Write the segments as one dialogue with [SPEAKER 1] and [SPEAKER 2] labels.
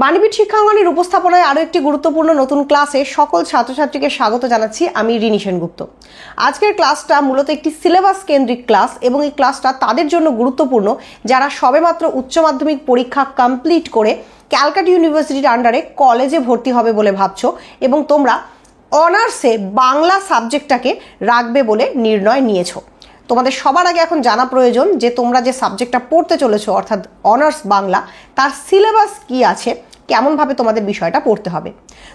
[SPEAKER 1] বাণীবিদ শিক্ষাঙ্গনের উপস্থাপনায় আরও একটি গুরুত্বপূর্ণ নতুন ক্লাসে সকল ছাত্রছাত্রীকে স্বাগত জানাচ্ছি। আমি রিনি সেনগুপ্ত। আজকের ক্লাসটা মূলত একটি সিলেবাস কেন্দ্রিক ক্লাস এবং এই ক্লাসটা তাদের জন্য গুরুত্বপূর্ণ যারা সবেমাত্র উচ্চ মাধ্যমিক পরীক্ষা কমপ্লিট করে ক্যালকাটা ইউনিভার্সিটির আন্ডারে কলেজে ভর্তি হবে বলে ভাবছো এবং তোমরা অনার্সে বাংলা সাবজেক্টটাকে রাখবে বলে নির্ণয় নিয়েছো। তোমাদের সবার আগে এখন জানা প্রয়োজন যে তোমরা যে সাবজেক্টটা পড়তে চলেছো অর্থাৎ অনার্স বাংলা, তার সিলেবাস কি আছে, কেমনভাবে তোমাদের বিষয়টা পড়তে হবে।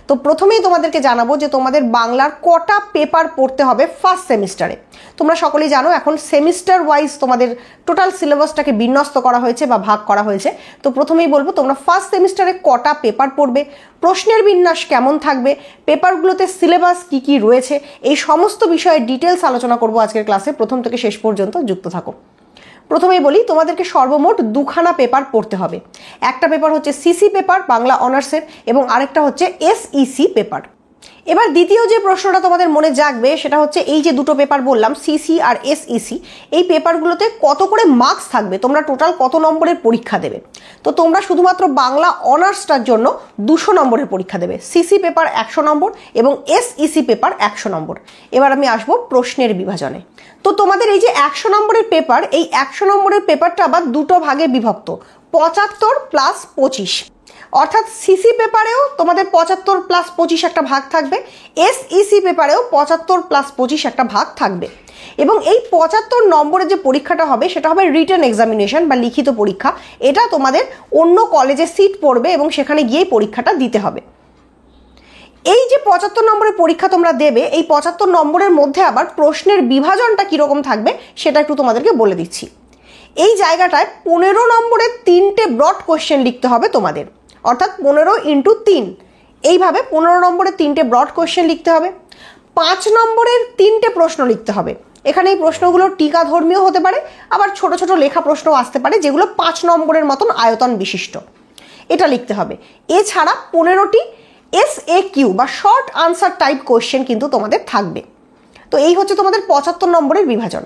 [SPEAKER 1] তো প্রথমেই তোমাদেরকে জানাবো যে তোমাদের বাংলার কটা পেপার পড়তে হবে ফার্স্ট সেমিস্টারে। তোমরা সকলেই জানো এখন সেমিস্টার ওয়াইজ তোমাদের টোটাল সিলেবাসটাকে বিন্যস্ত করা হয়েছে বা ভাগ করা হয়েছে। তো প্রথমেই বলবো তোমরা ফার্স্ট সেমিস্টারে কটা পেপার পড়বে, প্রশ্নের বিন্যাস কেমন থাকবে, পেপারগুলোতে সিলেবাস কি কি রয়েছে, এই সমস্ত বিষয়ে ডিটেলস আলোচনা করবো আজকের ক্লাসে। প্রথম থেকে শেষ পর্যন্ত যুক্ত থাকো। প্রথমেই বলি তোমাদেরকে সর্বমোট দুখানা পেপার পড়তে হবে। একটা পেপার হচ্ছে সিসি পেপার বাংলা অনার্সের এবং আরেকটা হচ্ছে এসইসি পেপার। এবার দ্বিতীয় যে প্রশ্নটা তোমাদের মনে জাগবে সেটা হচ্ছে এই যে দুটো পেপার বললাম সিসি আর এসইসি, এই পেপারগুলোতে কত করে মার্কস থাকবে, তোমরা টোটাল কত নম্বরের পরীক্ষা দেবে। তো তোমরা শুধুমাত্র বাংলা অনার্সটার জন্য 200 নম্বরের পরীক্ষা দেবে। সিসি পেপার 100 নম্বর এবং এসইসি পেপার 100 নম্বর। এবার আমি আসবো প্রশ্নের বিভাজনে। তো তোমাদের এই যে 100 নম্বরের পেপার, এই 100 নম্বরের পেপারটা আবার দুটো ভাগে বিভক্ত, 75 প্লাস 25। অর্থাৎ সিসি পেপারেও তোমাদের 75 প্লাস 25 একটা ভাগ থাকবে, এসইসি পেপারেও 75 প্লাস 25 একটা ভাগ থাকবে। এবং এই 75 নম্বরের যে পরীক্ষাটা হবে সেটা হবে রিটেন এক্সামিনেশন বা লিখিত পরীক্ষা। এটা তোমাদের অন্য কলেজে সিট পড়বে এবং সেখানে গিয়েই পরীক্ষাটা দিতে হবে। এই যে 75 নম্বরের পরীক্ষা তোমরা দেবে, এই 75 নম্বরের মধ্যে আবার প্রশ্নের বিভাজনটা কিরকম থাকবে সেটা একটু তোমাদেরকে বলে দিচ্ছি। এই জায়গাটায় 15 নম্বরের 3টে ব্রড কোয়েশ্চেন লিখতে হবে তোমাদের, অর্থাৎ 15 × 3, এইভাবে 15 নম্বরের 3টে ব্রড কোয়েশ্চেন লিখতে হবে। 5 নম্বরের 3টে প্রশ্ন লিখতে হবে। এখানে এই প্রশ্নগুলো টিকা ধর্মীয় হতে পারে, আবার ছোট ছোট লেখা প্রশ্ন আসতে পারে যেগুলো 5 নম্বরের মতন আয়তন বিশিষ্ট, এটা লিখতে হবে। এছাড়া 15টি SAQ বা শর্ট আনসার টাইপ কোয়েশ্চেন কিন্তু তোমাদের থাকবে। তো এই হচ্ছে তোমাদের 75 নম্বরের বিভাজন।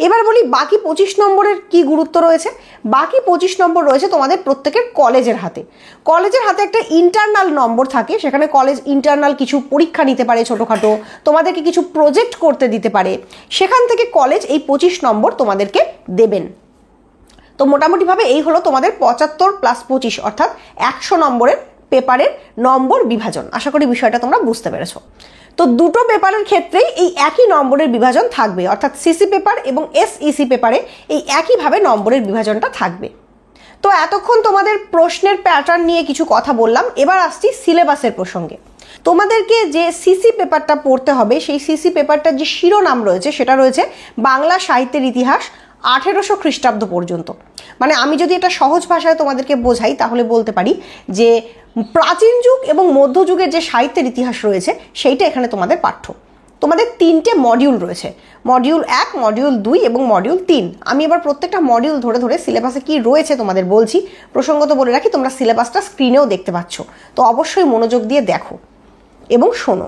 [SPEAKER 1] এবার বলি বাকি 25 নম্বরের কি গুরুত্ব রয়েছে। বাকি 25 নম্বর রয়েছে তোমাদের প্রত্যেকের কলেজের হাতে। কলেজের হাতে একটা ইন্টারনাল নম্বর থাকে, সেখানে কলেজ ইন্টারনাল কিছু পরীক্ষা নিতে পারে ছোটোখাটো, তোমাদেরকে কিছু প্রজেক্ট করতে দিতে পারে, সেখান থেকে কলেজ এই 25 নম্বর তোমাদেরকে দেবেন। তো মোটামুটিভাবে এই হলো তোমাদের 75 প্লাস 25 অর্থাৎ 100 নম্বরের পেপারের নম্বর বিভাজন। আশা করি বিষয়টা তোমরা বুঝতে পেরেছো। তো দুটো পেপারের ক্ষেত্রেই এই একই নম্বরের বিভাজন থাকবে, অর্থাৎ সিসি পেপার এবং এসইসি পেপারে এই একইভাবে নম্বরের বিভাজনটা থাকবে। তো এতক্ষণ তোমাদের প্রশ্নের প্যাটার্ন নিয়ে কিছু কথা বললাম, এবার আসছি সিলেবাসের প্রসঙ্গে। তোমাদেরকে যে সিসি পেপারটা পড়তে হবে সেই সিসি পেপারটার যে শিরোনাম রয়েছে সেটা রয়েছে বাংলা সাহিত্যের ইতিহাস 1800 খ্রিস্টাব্দ পর্যন্ত। মানে আমি যদি এটা সহজ ভাষায় তোমাদেরকে বোঝাই তাহলে বলতে পারি যে প্রাচীন যুগ এবং মধ্যযুগের যে সাহিত্যের ইতিহাস রয়েছে সেইটা এখানে তোমাদের পাঠ্য। তোমাদের 3টে মডিউল রয়েছে, মডিউল 1, মডিউল 2 এবং মডিউল 3। আমি এবার প্রত্যেকটা মডিউল ধরে ধরে সিলেবাসে কি রয়েছে তোমাদের বলছি। প্রসঙ্গত বলে রাখি তোমরা সিলেবাসটা স্ক্রিনেও দেখতে পাচ্ছ, তো অবশ্যই মনোযোগ দিয়ে দেখো এবং শোনো।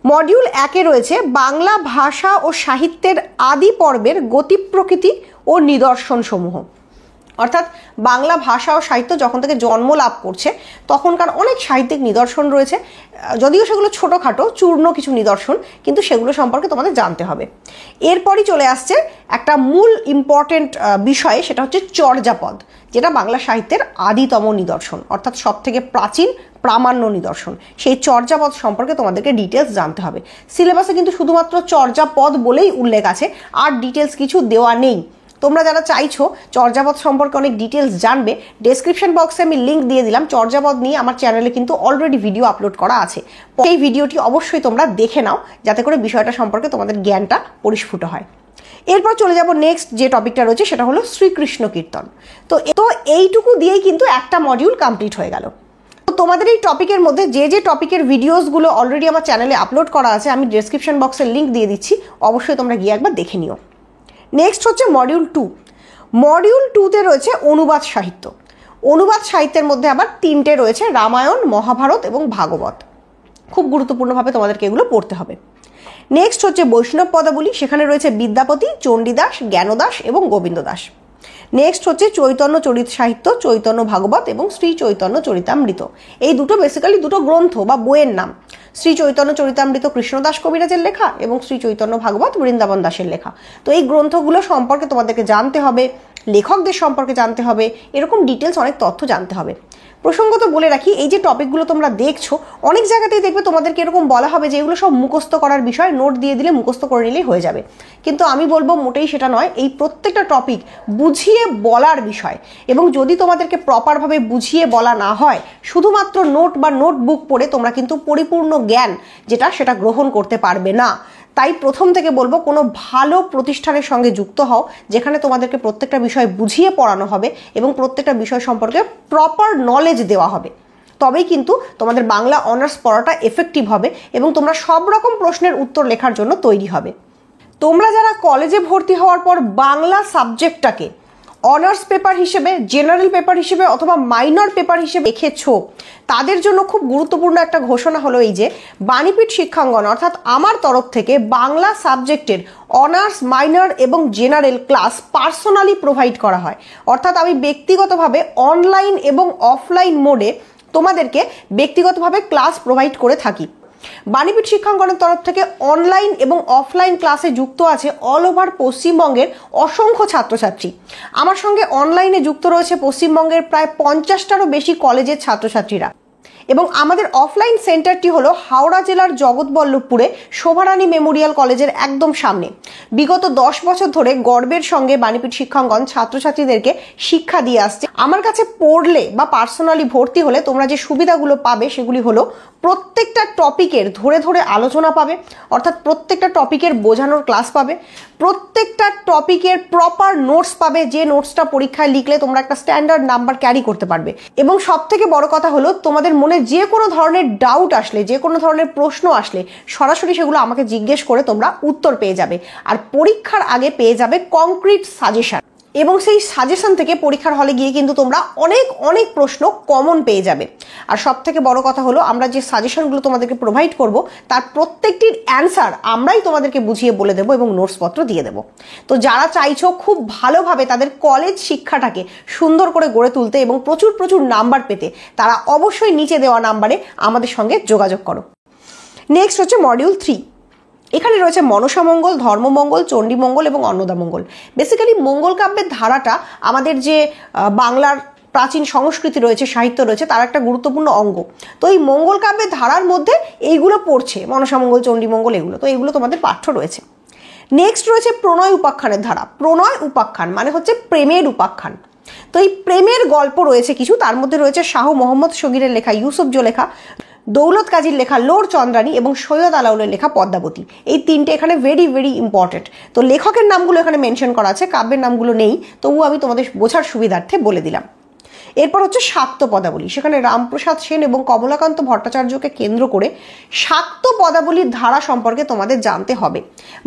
[SPEAKER 1] মডিউল 1-এ রয়েছে বাংলা ভাষা ও সাহিত্যের আদি পর্বের গতি প্রকৃতি ও নিদর্শন সমূহ। অর্থাৎ বাংলা ভাষা ও সাহিত্য যখন থেকে জন্ম লাভ করছে তখনকার অনেক সাহিত্যিক নিদর্শন রয়েছে, যদিও সেগুলো ছোটোখাটো চূর্ণ কিছু নিদর্শন, কিন্তু সেগুলো সম্পর্কে তোমাদের জানতে হবে। এরপরই চলে আসছে একটা মূল ইম্পর্টেন্ট বিষয়, সেটা হচ্ছে চর্যাপদ, যেটা বাংলা সাহিত্যের আদিতম নিদর্শন অর্থাৎ সব থেকে প্রাচীন প্রামাণ্য নিদর্শন। সেই চর্যাপদ সম্পর্কে তোমাদেরকে ডিটেলস জানতে হবে। সিলেবাসে কিন্তু শুধুমাত্র চর্যাপদ বলেই উল্লেখ আছে, আর ডিটেলস কিছু দেওয়া নেই। তোমরা যারা চাইছো চর্যাপদ সম্পর্কে অনেক ডিটেলস জানবে, ডেসক্রিপশন বক্সে আমি লিঙ্ক দিয়ে দিলাম। চর্যাপদ নিয়ে আমার চ্যানেলে কিন্তু অলরেডি ভিডিও আপলোড করা আছে, সেই ভিডিওটি অবশ্যই তোমরা দেখে নাও যাতে করে বিষয়টা সম্পর্কে তোমাদের জ্ঞানটা পরিস্ফুট হয়। এরপর চলে যাব নেক্সট যে টপিকটা রয়েছে সেটা হলো শ্রীকৃষ্ণ কীর্তন। তো এইটুকু দিয়েই কিন্তু একটা মডিউল কমপ্লিট হয়ে গেল। তো তোমাদের এই টপিকের মধ্যে যে যে টপিকের ভিডিওসগুলো অলরেডি আমার চ্যানেলে আপলোড করা আছে আমি ডেসক্রিপশন বক্সে লিঙ্ক দিয়ে দিচ্ছি, অবশ্যই তোমরা গিয়ে একবার দেখে নিও। নেক্সট হচ্ছে মডিউল 2। মডিউল 2-তে রয়েছে অনুবাদ সাহিত্য। অনুবাদ সাহিত্যের মধ্যে আবার 3টে রয়েছে, রামায়ণ, মহাভারত এবং ভাগবত। খুব গুরুত্বপূর্ণভাবে তোমাদেরকে এগুলো পড়তে হবে। নেক্সট হচ্ছে বৈষ্ণব পদাবলী, সেখানে রয়েছে বিদ্যাপতি, চণ্ডীদাস, জ্ঞানদাস এবং গোবিন্দ দাস। নেক্সট হচ্ছে চৈতন্য চরিত সাহিত্য, চৈতন্য ভাগবত এবং শ্রী চৈতন্য চরিতামৃত। এই দুটো বেসিক্যালি দুটো গ্রন্থ বা বইয়ের নাম। শ্রী চৈতন্য চরিতামৃত কৃষ্ণদাস কবিরাজের লেখা এবং শ্রী চৈতন্য ভাগবত বৃন্দাবন দাসের লেখা। তো এই গ্রন্থগুলো সম্পর্কে তোমাদেরকে জানতে হবে, লেখকদের সম্পর্কে জানতে হবে, এরকম ডিটেলস অনেক তথ্য জানতে হবে। প্রসঙ্গত বলে রাখি, এই যে টপিকগুলো তোমরা দেখছো, অনেক জায়গাতেই দেখবে তোমাদেরকে এরকম বলা হবে যে এগুলো সব মুখস্থ করার বিষয়, নোট দিয়ে দিলে মুখস্থ করে নিলেই হয়ে যাবে। কিন্তু আমি বলবো মোটেই সেটা নয়। এই প্রত্যেকটা টপিক বুঝিয়ে বলার বিষয়, এবং যদি তোমাদেরকে প্রপারভাবে বুঝিয়ে বলা না হয়, শুধুমাত্র নোট বা নোটবুক পড়ে তোমরা কিন্তু পরিপূর্ণ জ্ঞান সেটা গ্রহণ করতে পারবে না। তাই প্রথম থেকে বলবো, কোনো ভালো প্রতিষ্ঠানের সঙ্গে যুক্ত হও, যেখানে তোমাদেরকে প্রত্যেকটা বিষয় বুঝিয়ে পড়ানো হবে এবং প্রত্যেকটা বিষয় সম্পর্কে প্রপার নলেজ দেওয়া হবে। তবেই কিন্তু তোমাদের বাংলা অনার্স পড়াটা এফেক্টিভ হবে এবং তোমরা সব রকম প্রশ্নের উত্তর লেখার জন্য তৈরি হবে। তোমরা যারা কলেজে ভর্তি হওয়ার পর বাংলা সাবজেক্টটাকে অনার্স পেপার হিসেবে, জেনারেল পেপার হিসেবে অথবা মাইনর পেপার হিসেবে রেখেছো, তাদের জন্য খুব গুরুত্বপূর্ণ একটা ঘোষণা হলো এই যে বাণীপীঠ শিক্ষাঙ্গন অর্থাৎ আমার তরফ থেকে বাংলা সাবজেক্টের অনার্স, মাইনর এবং জেনারেল ক্লাস পার্সোনালি প্রোভাইড করা হয়। অর্থাৎ আমি ব্যক্তিগতভাবে অনলাইন এবং অফলাইন মোডে তোমাদেরকে ব্যক্তিগতভাবে ক্লাস প্রোভাইড করে থাকি। বাণীপীঠ শিক্ষাঙ্গনের তরফ থেকে অনলাইন এবং অফলাইন ক্লাসে যুক্ত আছে অল ওভার পশ্চিমবঙ্গের অসংখ্য ছাত্রছাত্রী। আমার সঙ্গে অনলাইনে যুক্ত রয়েছে পশ্চিমবঙ্গের প্রায় 50টারও বেশি কলেজের ছাত্রছাত্রীরা। এবং আমাদের অফলাইন সেন্টারটি হলো হাওড়া জেলার জগৎবল্লভপুরে শোভারানী মেমোরিয়াল কলেজের একদম সামনে। বিগত 10 বছর ধরে গর্বের সঙ্গে বাণীপীঠ শিক্ষাঙ্গন ছাত্রছাত্রীদেরকে শিক্ষা দিয়ে আসছে। আমার কাছে পড়লে বা পার্সোনালি ভর্তি হলে তোমরা যে সুবিধাগুলো পাবে সেগুলি হলো, প্রত্যেকটা টপিকের ধরে ধরে আলোচনা পাবে, অর্থাৎ প্রত্যেকটা টপিকের বোঝানোর ক্লাস পাবে, প্রত্যেকটা টপিকের প্রপার নোটস পাবে, যে নোটসটা পরীক্ষায় লিখলে তোমরা একটা স্ট্যান্ডার্ড নাম্বার ক্যারি করতে পারবে। এবং সব থেকে বড় কথা হলো, তোমাদের মনে যে কোনো ধরনের ডাউট আসলে, যে কোনো ধরনের প্রশ্ন আসলে সরাসরি সেগুলো আমাকে জিজ্ঞেস করে তোমরা উত্তর পেয়ে যাবে। আর পরীক্ষার আগে পেয়ে যাবে কংক্রিট সাজেশন, এবং সেই সাজেশন থেকে পরীক্ষার হলে গিয়ে কিন্তু তোমরা অনেক অনেক প্রশ্ন কমন পেয়ে যাবে। আর সব থেকে বড় কথা হলো, আমরা যে সাজেশনগুলো তোমাদেরকে প্রোভাইড করব তার প্রত্যেকটির অ্যান্সার আমরাই তোমাদেরকে বুঝিয়ে বলে দেবো এবং নোটসপত্র দিয়ে দেবো। তো যারা চাইছো খুব ভালোভাবে তাদের কলেজ শিক্ষাটাকে সুন্দর করে গড়ে তুলতে এবং প্রচুর প্রচুর নাম্বার পেতে, তারা অবশ্যই নিচে দেওয়া নাম্বারে আমাদের সঙ্গে যোগাযোগ করো। নেক্সট হচ্ছে মডিউল 3। এখানে রয়েছে মনসামঙ্গল, ধর্মমঙ্গল, চণ্ডীমঙ্গল এবং অন্নদামঙ্গল। বেসিক্যালি মঙ্গল কাব্যের ধারাটা আমাদের যে বাংলার প্রাচীন সংস্কৃতি রয়েছে, সাহিত্য রয়েছে, তার একটা গুরুত্বপূর্ণ অঙ্গ। তো এই মঙ্গল কাব্যের ধারার মধ্যে এইগুলো পড়ছে, মনসামঙ্গল, চণ্ডীমঙ্গল, এগুলো। তো এগুলো তোমাদের পাঠ্য রয়েছে। নেক্সট রয়েছে প্রণয় উপাখ্যানের ধারা। প্রণয় উপাখ্যান মানে হচ্ছে প্রেমের উপাখ্যান। তো এই প্রেমের গল্প রয়েছে কিছু, তার মধ্যে রয়েছে শাহ মোহাম্মদ শগীরের লেখা ইউসুফজো লেখা, দৌলত কাজীর লেখা লোর চন্দ্রানী এবং সৈয়দ আলাউলের লেখা পদ্মাবতী। এই তিনটে এখানে ভেরি ভেরি ইম্পর্টেন্ট। তো লেখকের নামগুলো এখানে মেনশন করা আছে, কাব্যের নামগুলো নেই, তবুও আমি তোমাদের বোঝার সুবিধার্থে বলে দিলাম। এরপর হচ্ছে শাক্ত পদাবলী। সেখানে রামপ্রসাদ সেন এবং কমলাকান্ত ভট্টাচার্যকে কেন্দ্র করে শাক্ত পদাবলীর ধারা সম্পর্কে তোমাদের জানতে হবে।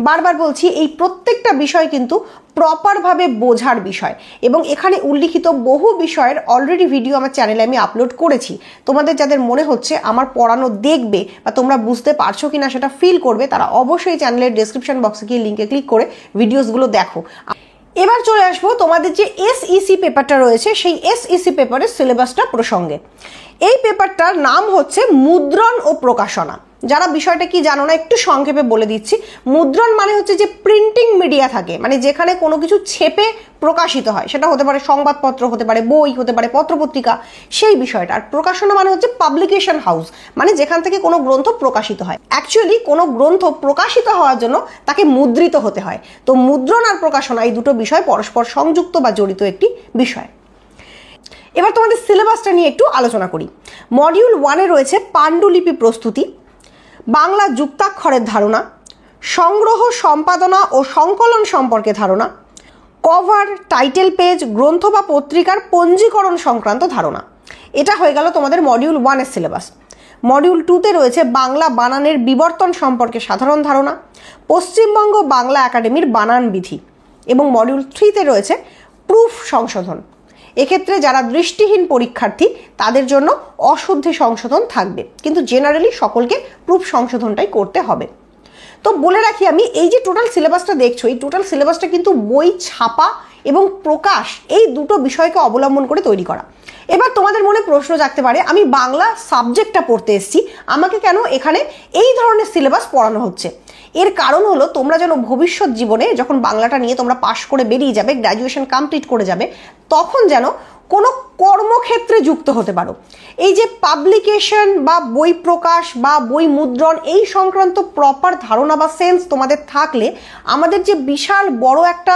[SPEAKER 1] বারবার বলছি, এই প্রত্যেকটা বিষয় কিন্তু প্রপারভাবে বোঝার বিষয়, এবং এখানে উল্লিখিত বহু বিষয়ের অলরেডি ভিডিও আমার চ্যানেলে আমি আপলোড করেছি। তোমাদের যাদের মনে হচ্ছে আমার পড়ানো দেখবে বা তোমরা বুঝতে পারছো কিনা সেটা ফিল করবে, তারা অবশ্যই চ্যানেলের ডেসক্রিপশন বক্সে গিয়ে লিঙ্কে ক্লিক করে ভিডিওসগুলো দেখো। এবার চলে আসবো তোমাদের যে SEC পেপারটা রয়েছে, সেই SEC পেপারের সিলেবাসটা প্রসঙ্গে। এই পেপারটার নাম হচ্ছে মুদ্রণ ও প্রকাশনা। যারা বিষয়টা কি জানো না, একটু সংক্ষেপে বলে দিচ্ছি। মুদ্রণ মানে হচ্ছে যে প্রিন্টিং মিডিয়া থাকে, মানে যেখানে কোনো কিছু ছেপে প্রকাশিত হয়, সেটা হতে পারে সংবাদপত্র, হতে পারে বই, হতে পারে পত্রপত্রিকা, সেই বিষয়টা। আর প্রকাশনা মানে হচ্ছে পাবলিকেশন হাউস, মানে যেখান থেকে কোনো গ্রন্থ প্রকাশিত হয়। অ্যাকচুয়ালি কোনো গ্রন্থ প্রকাশিত হওয়ার জন্য তাকে মুদ্রিত হতে হয়। তো মুদ্রণ আর প্রকাশনা এই দুটো বিষয় পরস্পর সংযুক্ত বা জড়িত একটি বিষয়। এবার তোমাদের সিলেবাসটা নিয়ে একটু আলোচনা করি। মডিউল 1-এ রয়েছে পাণ্ডুলিপি প্রস্তুতি, বাংলা যুক্তাক্ষরের ধারণা, সংগ্রহ, সম্পাদনা ও সংকলন সম্পর্কে ধারণা, কভার, টাইটেল পেজ, গ্রন্থ বা পত্রিকার পঞ্জীকরণ সংক্রান্ত ধারণা। এটা হয়ে গেল তোমাদের মডিউল 1-এর সিলেবাস। মডিউল 2-তে রয়েছে বাংলা বানানের বিবর্তন সম্পর্কে সাধারণ ধারণা, পশ্চিমবঙ্গ বাংলা একাডেমির বানান বিধি, এবং মডিউল 3-তে রয়েছে প্রুফ সংশোধন। এক্ষেত্রে যারা দৃষ্টিহীন পরীক্ষার্থী তাদের জন্য অশুদ্ধি সংশোধন থাকবে, কিন্তু জেনারেলি সকলকে প্রুফ সংশোধনটাই করতে হবে। তো বলে রাখি আমি, এই যে টোটাল সিলেবাসটা দেখছো, এই টোটাল সিলেবাসটা কিন্তু বই ছাপা এবং প্রকাশ, এই দুটো বিষয়কে অবলম্বন করে তৈরি করা। এবার তোমাদের মনে প্রশ্ন জাগতে পারে, আমি বাংলা সাবজেক্টটা পড়তে এসেছি, আমাকে কেন এখানে এই ধরনের সিলেবাস পড়ানো হচ্ছে? এর কারণ হলো, তোমরা যেন ভবিষ্যৎ জীবনে যখন বাংলাটা নিয়ে তোমরা পাশ করে বেরিয়ে যাবে, গ্র্যাজুয়েশন কমপ্লিট করে যাবে, তখন যেন কোনো কর্মক্ষেত্রে যুক্ত হতে পারো। এই যে পাবলিকেশন বা বই প্রকাশ বা বই মুদ্রণ, এই সংক্রান্ত প্রপার ধারণা বা সেন্স তোমাদের থাকলে আমাদের যে বিশাল বড় একটা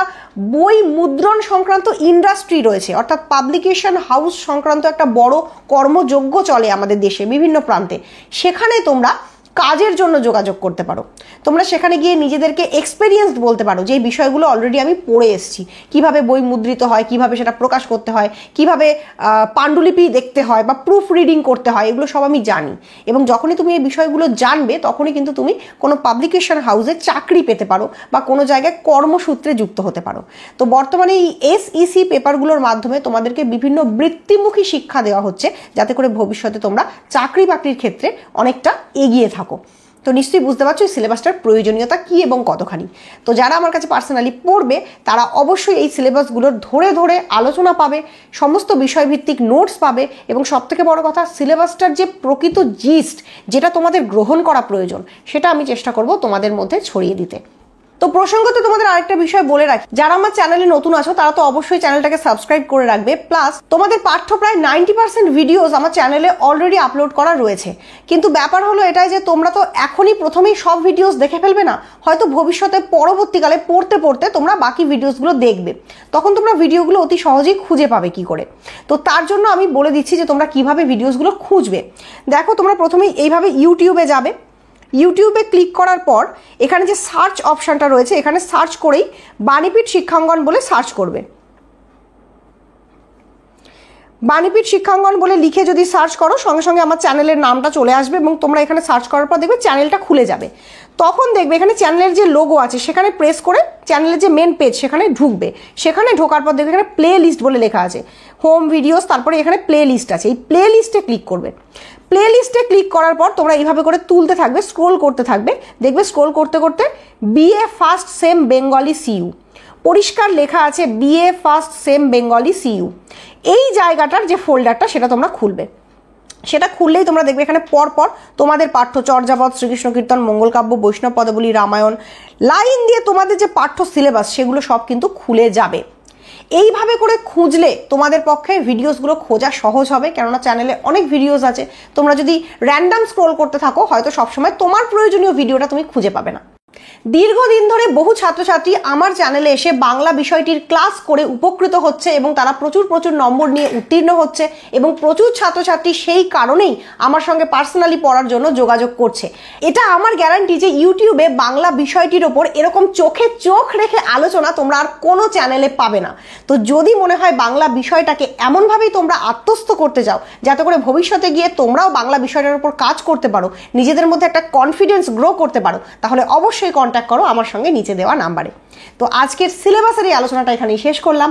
[SPEAKER 1] বই মুদ্রণ সংক্রান্ত ইন্ডাস্ট্রি রয়েছে, অর্থাৎ পাবলিকেশন হাউস সংক্রান্ত একটা বড় কর্মযজ্ঞ চলে আমাদের দেশে বিভিন্ন প্রান্তে, সেখানে তোমরা কাজের জন্য যোগাযোগ করতে পারো। তোমরা সেখানে গিয়ে নিজেদেরকে এক্সপেরিয়েন্সড বলতে পারো যে এই বিষয়গুলো অলরেডি আমি পড়ে এসেছি, কিভাবে বই মুদ্রিত হয়, কিভাবে সেটা প্রকাশ করতে হয়, কিভাবে পাণ্ডুলিপি দেখতে হয় বা প্রুফ রিডিং করতে হয়, এগুলো সব আমি জানি। এবং যখনই তুমি এই বিষয়গুলো জানবে, তখনই কিন্তু তুমি কোনো পাবলিকেশন হাউসে চাকরি পেতে পারো বা কোনো জায়গায় কর্মসূত্রে যুক্ত হতে পারো। তো বর্তমানে এই SEC পেপারগুলোর মাধ্যমে তোমাদেরকে বিভিন্ন বৃত্তিমুখী শিক্ষা দেওয়া হচ্ছে, যাতে করে ভবিষ্যতে তোমরা চাকরি বাকরির ক্ষেত্রে অনেকটা এগিয়ে থাকো। তো নিশ্চয়ই বুঝতে পারছো এই সিলেবাসটার প্রয়োজনীয়তা কি এবং কতখানি। তো যারা আমার কাছে পার্সোনালি পড়বে, তারা অবশ্যই এই সিলেবাসগুলোর ধরে ধরে আলোচনা পাবে, সমস্ত বিষয়ভিত্তিক নোটস পাবে, এবং সবথেকে বড় কথা, সিলেবাসটার যে প্রকৃত জিস্ট, যেটা তোমাদের গ্রহণ করা প্রয়োজন, সেটা আমি চেষ্টা করব তোমাদের মধ্যে ছড়িয়ে দিতে। তো প্রসঙ্গত তোমাদের আরেকটা বিষয় বলে রাখি, যারা আমার চ্যানেলে নতুন আছো তারা তো অবশ্যই চ্যানেলটাকে সাবস্ক্রাইব করে রাখবে। প্লাস তোমাদের পাঠ্য প্রায় 90% ভিডিওস আমার চ্যানেলে অলরেডি আপলোড করা রয়েছে। কিন্তু ব্যাপার হলো এটাই যে তোমরা তো এখনই প্রথমেই সব ভিডিওস দেখে ফেলবে না, হয়তো ভবিষ্যতে পরবর্তীকালে পড়তে পড়তে তোমরা বাকি ভিডিওসগুলো দেখবে, তখন তোমরা ভিডিওগুলো অতি সহজেই খুঁজে পাবে কি করে। তো তার জন্য আমি বলে দিচ্ছি যে তোমরা কিভাবে ভিডিওসগুলো খুঁজবে। দেখো, তোমরা প্রথমেই এইভাবে ইউটিউবে যাবে, ইউটিউবে ক্লিক করার পর এখানে যে সার্চ অপশানটা রয়েছে, এখানে সার্চ করেই বাণীপীঠ শিক্ষাঙ্গন বলে সার্চ করবে। বাণীপীঠ শিক্ষাঙ্গন বলে লিখে যদি সার্চ করো, সঙ্গে সঙ্গে আমার চ্যানেলের নামটা চলে আসবে এবং তোমরা এখানে সার্চ করার পর দেখবে চ্যানেলটা খুলে যাবে। তখন দেখবে এখানে চ্যানেলের যে লোগো আছে, সেখানে প্রেস করে চ্যানেলের যে মেন পেজ সেখানে ঢুকবে। সেখানে ঢোকার পর দেখবে এখানে প্লে লিস্ট বলে লেখা আছে, হোম ভিডিওস, তারপরে এখানে প্লে লিস্ট আছে, এই প্লে লিস্টে ক্লিক করবে। প্লে লিস্টে ক্লিক করার পর তোমরা এইভাবে করে তুলতে থাকবে, স্ক্রোল করতে থাকবে, দেখবে স্ক্রোল করতে করতে BA first same Bengali CU পরিষ্কার লেখা আছে, BA first same Bengali CU। এই জায়গাটার যে ফোল্ডারটা, সেটা তোমরা খুলবে। সেটা খুললেই তোমরা দেখবে এখানে পরপর তোমাদের পাঠ্য চর্যাপদ, শ্রীকৃষ্ণ কীর্তন, মঙ্গলকাব্য, বৈষ্ণব পদাবলী, রামায়ণ, লাইন দিয়ে তোমাদের যে পাঠ্য সিলেবাস, সেগুলো সব কিন্তু খুলে যাবে। এইভাবে করে খুঁজলে তোমাদের পক্ষে ভিডিওসগুলো খোঁজা সহজ হবে, কেননা চ্যানেলে অনেক ভিডিওস আছে। তোমরা যদি র্যান্ডাম স্ক্রোল করতে থাকো, হয়তো সবসময় তোমার প্রয়োজনীয় ভিডিওটা তুমি খুঁজে পাবে না। দীর্ঘদিন ধরে বহু ছাত্রছাত্রী আমার চ্যানেলে এসে বাংলা বিষয়টির ক্লাস করে উপকৃত হচ্ছে এবং তারা প্রচুর নম্বর নিয়ে উত্তীর্ণ হচ্ছে, এবং প্রচুর ছাত্রছাত্রী সেই কারণেই আমার সঙ্গে পার্সোনালি পড়ার জন্য যোগাযোগ করছে। এটা আমার গ্যারান্টি যে ইউটিউবে বাংলা বিষয়টির ওপর এরকম চোখে চোখ রেখে আলোচনা তোমরা আর কোনো চ্যানেলে পাবে না। তো যদি মনে হয় বাংলা বিষয়টাকে এমনভাবেই তোমরা আত্মস্থ করতে চাও, যাতে করে ভবিষ্যতে গিয়ে তোমরাও বাংলা বিষয়টার উপর কাজ করতে পারো, নিজেদের মধ্যে একটা কনফিডেন্স গ্রো করতে পারো, তাহলে অবশ্যই কন্ট্যাক্ট করো আমার সঙ্গে নিচে দেওয়া নাম্বারে। তো আজকের সিলেবাসের এই আলোচনাটা এখানেই শেষ করলাম।